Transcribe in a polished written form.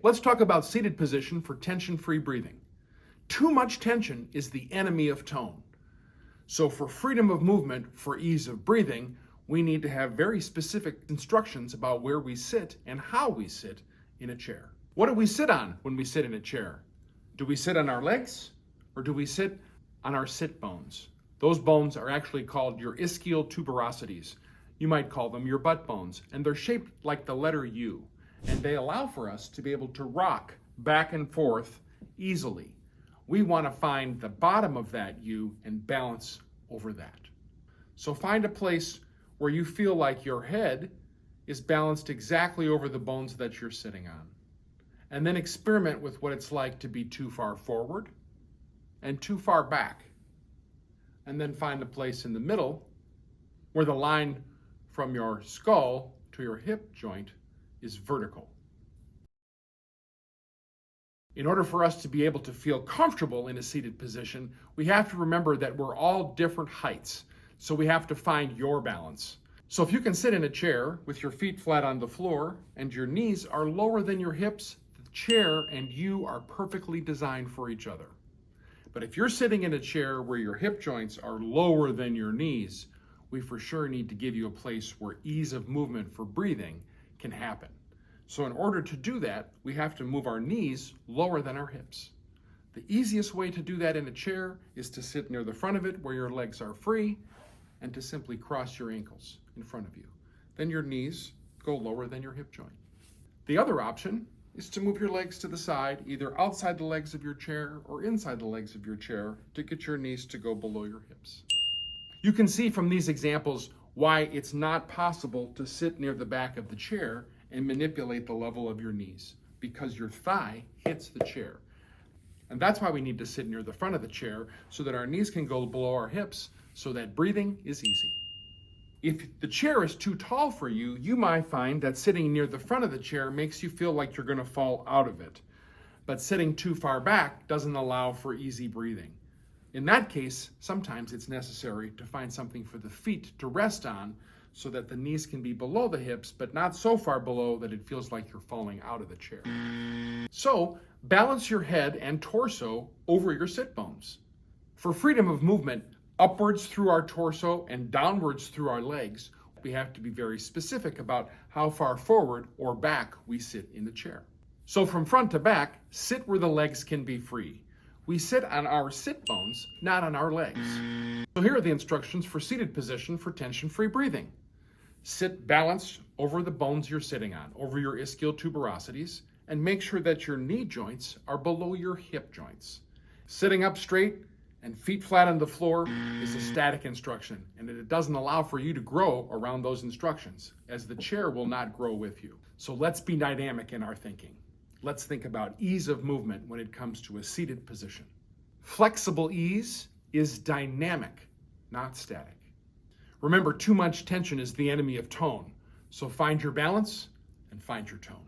let's talk about seated position for tension-free breathing. Too much tension is the enemy of tone. So for freedom of movement, for ease of breathing, we need to have very specific instructions about where we sit and how we sit in a chair. What do we sit on when we sit in a chair? Do we sit on our legs or do we sit on our sit bones? Those bones are actually called your ischial tuberosities. You might call them your butt bones, and they're shaped like the letter U, and they allow for us to be able to rock back and forth easily. We want to find the bottom of that U and balance over that. So find a place where you feel like your head is balanced exactly over the bones that you're sitting on. And then experiment with what it's like to be too far forward and too far back. And then find a place in the middle where the line from your skull to your hip joint is vertical. In order for us to be able to feel comfortable in a seated position, we have to remember that we're all different heights. So we have to find your balance. So if you can sit in a chair with your feet flat on the floor and your knees are lower than your hips, the chair and you are perfectly designed for each other. But if you're sitting in a chair where your hip joints are lower than your knees, we for sure need to give you a place where ease of movement for breathing can happen. So in order to do that, we have to move our knees lower than our hips. The easiest way to do that in a chair is to sit near the front of it where your legs are free and to simply cross your ankles in front of you. Then your knees go lower than your hip joint. The other option is to move your legs to the side, either outside the legs of your chair or inside the legs of your chair to get your knees to go below your hips. You can see from these examples why it's not possible to sit near the back of the chair and manipulate the level of your knees, because your thigh hits the chair. And that's why we need to sit near the front of the chair so that our knees can go below our hips so that breathing is easy. If the chair is too tall for you, you might find that sitting near the front of the chair makes you feel like you're going to fall out of it. But sitting too far back doesn't allow for easy breathing. In that case, sometimes it's necessary to find something for the feet to rest on so that the knees can be below the hips, but not so far below that it feels like you're falling out of the chair. So balance your head and torso over your sit bones. For freedom of movement, upwards through our torso and downwards through our legs, we have to be very specific about how far forward or back we sit in the chair. So from front to back, sit where the legs can be free. We sit on our sit bones, not on our legs. So here are the instructions for seated position for tension-free breathing. Sit balanced over the bones you're sitting on, over your ischial tuberosities, and make sure that your knee joints are below your hip joints. Sitting up straight and feet flat on the floor is a static instruction, and it doesn't allow for you to grow around those instructions, as the chair will not grow with you. So let's be dynamic in our thinking. Let's think about ease of movement when it comes to a seated position. Flexible ease is dynamic, not static. Remember, too much tension is the enemy of tone. So find your balance and find your tone.